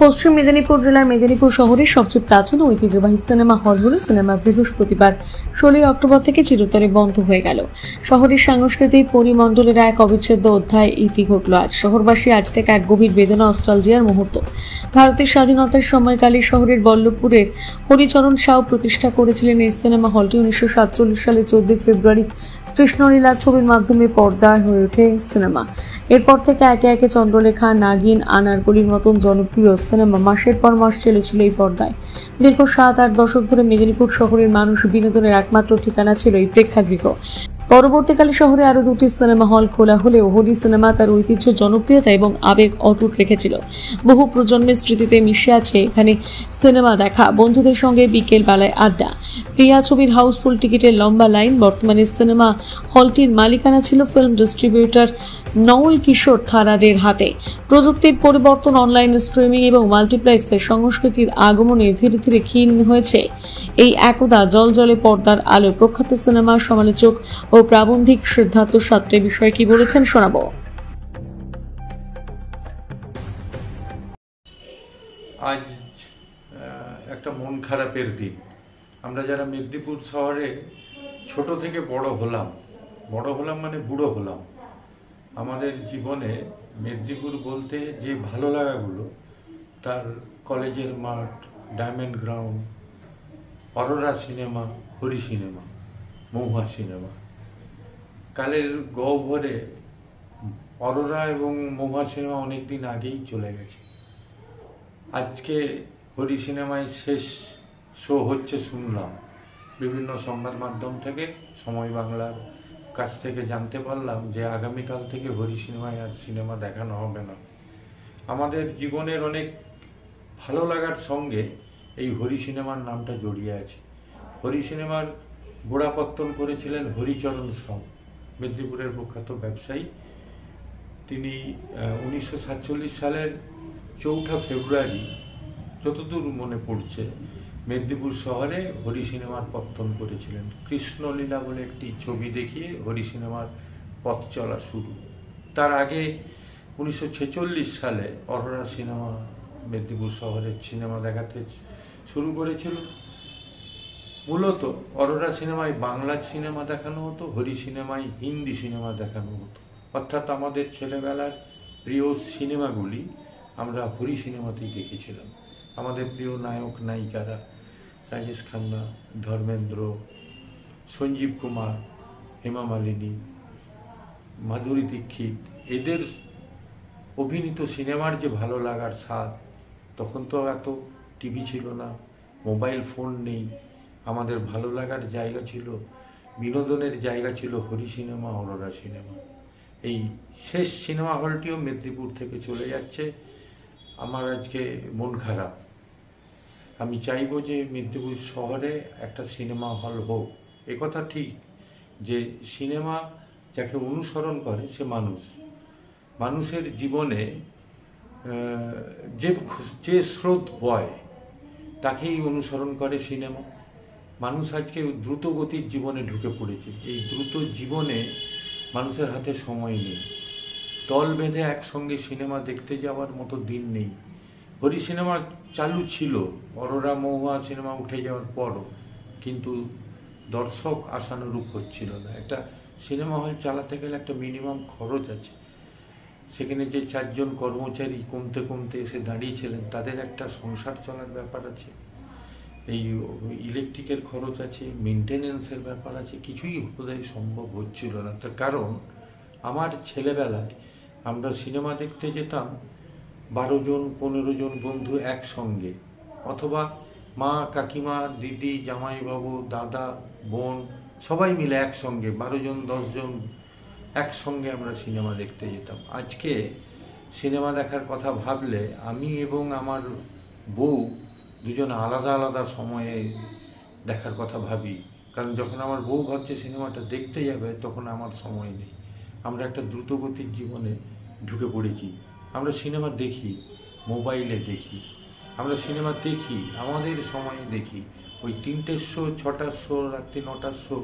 পশ্চিম মেদিনীপুর জেলার মেদিনীপুর শহরের সবচেয়ে প্রাচীন ঐতিহ্যবাহী সিনেমা হলগুলো সিনেমা বৃহস্পতিবার 16 অক্টোবর থেকে চিরতরে বন্ধ হয়ে গেল। শহরের সাংস্কৃতিক পরিমণ্ডলের এক অবিচ্ছেদ্য অধ্যায় ইতি ঘটল আজ। শহরবাসী আজ থেকে এক গভীর বেদনা অস্ট্রালজিয়ার মুহূর্ত। ভারতের স্বাধীনতার সময়কালে শহরের বল্লভপুরের হরিচরণ সাউ প্রতিষ্ঠা করেছিলেন এই সিনেমা হলটি। 1947 সালে 14 ফেব্রুয়ারি কৃষ্ণলীলা ছবির মাধ্যমে পর্দায় হয়ে ওঠে সিনেমা। এরপর থেকে একে একে চন্দ্রলেখা, নাগিন, আনারকলির মতন জনপ্রিয় সিনেমা মাসের পর মাস চলেছিল এই পর্দায়। দীর্ঘ 7-8 দশক ধরে মেদিনীপুর শহরের মানুষ বিনোদনের একমাত্র ঠিকানা ছিল এই প্রেক্ষাগৃহ। পরবর্তীকালে শহরে আরো 2টি সিনেমা হল খোলা হলেও হোলি সিনেমা তার ঐতিহ্য, জনপ্রিয়তা এবং আবেগ অটুট রেখেছিল। বহু প্রজন্মের স্মৃতিতে মিশে আছে এখানে সিনেমা দেখা, বন্ধুদের সঙ্গে বিকেল বেলায় আড্ডা, প্রিয়া ছবির হাউসফুল টিকিটের লম্বা লাইন। বর্তমানে সিনেমা হলটির মালিকানা ছিল ফিল্ম ডিস্ট্রিবিউটর নওল কিশোর থারারের হাতে। প্রযুক্তির পরিবর্তন, অনলাইন স্ট্রিমিং এবং মাল্টিপ্লেক্সের সংস্কৃতির আগমনে ধীরে ধীরে ক্ষীণ হয়েছে এই একদা জলজলে পর্দার আলো। প্রখ্যাত সিনেমা সমালোচক ও প্রাবন্ধিক সিদ্ধার্থ সাত্রে বিষয়ে কি বলেছেন শোনাবো। আজ একটা মন খারাপের দিন। আমরা যারা মেদিনীপুর শহরে ছোট থেকে বড় হলাম মানে বুড়ো হলাম, আমাদের জীবনে মেদিনীপুর বলতে যে ভালো লাগাগুলো, তার কলেজের মাঠ, diamond ground, Aurora cinema, Hari cinema, Mahua cinema. কালের গহ্বরে অরোরা এবং মহুয়া সিনেমা অনেকদিন আগেই চলে গেছে। আজকে হরি সিনেমায় শেষ শো হচ্ছে শুনলাম, বিভিন্ন সংবাদ মাধ্যম থেকে, সময় বাংলার কাছ থেকে জানতে পারলাম যে আগামীকাল থেকে হরি সিনেমায় আর সিনেমা দেখানো হবে না। আমাদের জীবনের অনেক ভালো লাগার সঙ্গে এই হরি সিনেমার নামটা জড়িয়ে আছে। হরি সিনেমার গোড়াপত্তন করেছিলেন হরিচরণ সাউ, মেদিনীপুরের প্রখ্যাত ব্যবসায়ী। তিনি 1947 সালের 4 ফেব্রুয়ারি, যতদূর মনে পড়ছে, মেদিনীপুর শহরে হরি সিনেমার পত্তন করেছিলেন। কৃষ্ণলীলা বলে একটি ছবি দেখিয়ে হরি সিনেমার পথ চলা শুরু। তার আগে 1946 সালে অরোরা সিনেমা মেদিনীপুর শহরে সিনেমা দেখাতে শুরু করেছিল। মূলত অরোরা সিনেমায় বাংলা সিনেমা দেখানো হতো, হরি সিনেমায় হিন্দি সিনেমা দেখানো হতো। অর্থাৎ আমাদের ছেলেবেলার প্রিয় সিনেমাগুলি আমরা হরি সিনেমাতেই দেখেছিলাম। আমাদের প্রিয় নায়ক নায়িকারা রাজেশ খান্না, ধর্মেন্দ্র, সঞ্জীব কুমার, হেমা মালিনী, মাধুরী দীক্ষিত, এদের অভিনীত সিনেমার যে ভালো লাগার স্বাদ, তখন তো এত টিভি ছিল না, মোবাইল ফোন নেই। আমাদের ভালো লাগার জায়গা ছিল, বিনোদনের জায়গা ছিল হরি সিনেমা, অরোরা সিনেমা। এই শেষ সিনেমা হলটিও মেদিনীপুর থেকে চলে যাচ্ছে। আমার আজকে মন খারাপ। আমি চাইব যে মেদিনীপুর শহরে একটা সিনেমা হল হোক। একথা ঠিক যে সিনেমা যাকে অনুসরণ করে সে মানুষের জীবনে যে স্রোত বয় তাকেই অনুসরণ করে সিনেমা। মানুষ আজকে দ্রুত গতির জীবনে ঢুকে পড়েছে। এই দ্রুত জীবনে মানুষের হাতে সময় নেই। দল বেঁধে একসঙ্গে সিনেমা দেখতে যাওয়ার মতো দিন নেই। হরি সিনেমা চালু ছিল অরোরা মহুয়া সিনেমা উঠে যাওয়ার পরও, কিন্তু দর্শক আশানুরূপ হচ্ছিল না। একটা সিনেমা হল চালাতে গেলে একটা মিনিমাম খরচ আছে। সেখানে যে 4 জন কর্মচারী কমতে কমতে এসে দাঁড়িয়েছিলেন, তাদের একটা সংসার চলার ব্যাপার আছে, এই ইলেকট্রিকের খরচ আছে, মেনটেনেন্সের ব্যাপার আছে। কিছুই বোধহয় সম্ভব হচ্ছিল না। তার কারণ আমার ছেলেবেলায় আমরা সিনেমা দেখতে যেতাম 12 জন 15 জন বন্ধু একসঙ্গে, অথবা মা, কাকিমা, দিদি, জামাইবাবু, দাদা, বোন সবাই মিলে একসঙ্গে 12 জন 10 জন একসঙ্গে আমরা সিনেমা দেখতে যেতাম। আজকে সিনেমা দেখার কথা ভাবলে আমি এবং আমার বউ দুজন আলাদা আলাদা সময়ে দেখার কথা ভাবি। কারণ যখন আমার বউ ভাবছে সিনেমাটা দেখতে যাবে, তখন আমার সময় নেই। আমরা একটা দ্রুতগতির জীবনে ঢুকে পড়েছি। আমরা সিনেমা দেখি, মোবাইলে দেখি, আমরা সিনেমা দেখি আমাদের সময় দেখি। ওই 3টের শো, 6টার শো, রাত্রি 9টার শো,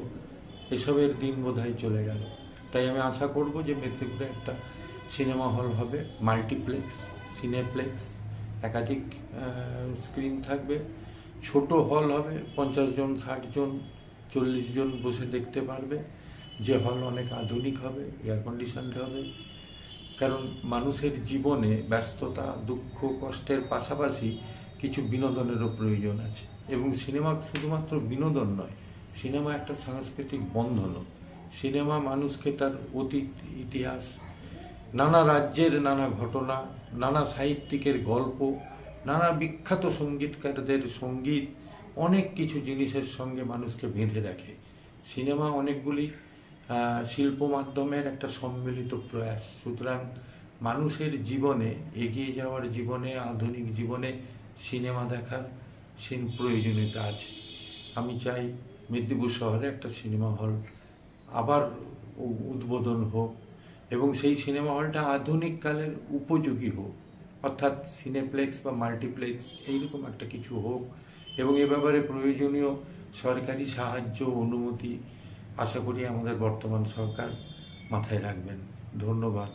এসবের দিন বোধহয় চলে গেল। তাই আমি আশা করব যে মেদিনীপুরে একটা সিনেমা হল হবে, মাল্টিপ্লেক্স, সিনেপ্লেক্স, একাধিক স্ক্রিন থাকবে, ছোট হল হবে, 50 জন, 60 জন, 40 জন বসে দেখতে পারবে। যে হল অনেক আধুনিক হবে, এয়ার কন্ডিশনড হবে, কারণ মানুষের জীবনে ব্যস্ততা, দুঃখ, কষ্টের পাশাপাশি কিছু বিনোদনেরও প্রয়োজন আছে। এবং সিনেমা শুধুমাত্র বিনোদন নয়, সিনেমা একটা সাংস্কৃতিক বন্ধনও। সিনেমা মানুষকে তার অতীত, ইতিহাস, নানা রাজ্যের নানা ঘটনা, নানা সাহিত্যিকের গল্প, নানা বিখ্যাত সঙ্গীতকারদের সঙ্গীত, অনেক কিছু জিনিসের সঙ্গে মানুষকে বেঁধে রাখে। সিনেমা অনেকগুলি শিল্প মাধ্যমের একটা সম্মিলিত প্রয়াস। সুতরাং মানুষের জীবনে, এগিয়ে যাওয়ার জীবনে, আধুনিক জীবনে সিনেমা দেখার প্রয়োজনীয়তা আছে। আমি চাই মেদিনীপুর শহরে একটা সিনেমা হল আবার উদ্বোধন হোক এবং সেই সিনেমা হলটা আধুনিক কালের উপযোগী হোক, অর্থাৎ সিনেপ্লেক্স বা মাল্টিপ্লেক্স এইরকম একটা কিছু হোক। এবং এ ব্যাপারে প্রয়োজনীয় সরকারি সাহায্য, অনুমতি আশা করি আমাদের বর্তমান সরকার মাথায় রাখবেন। ধন্যবাদ।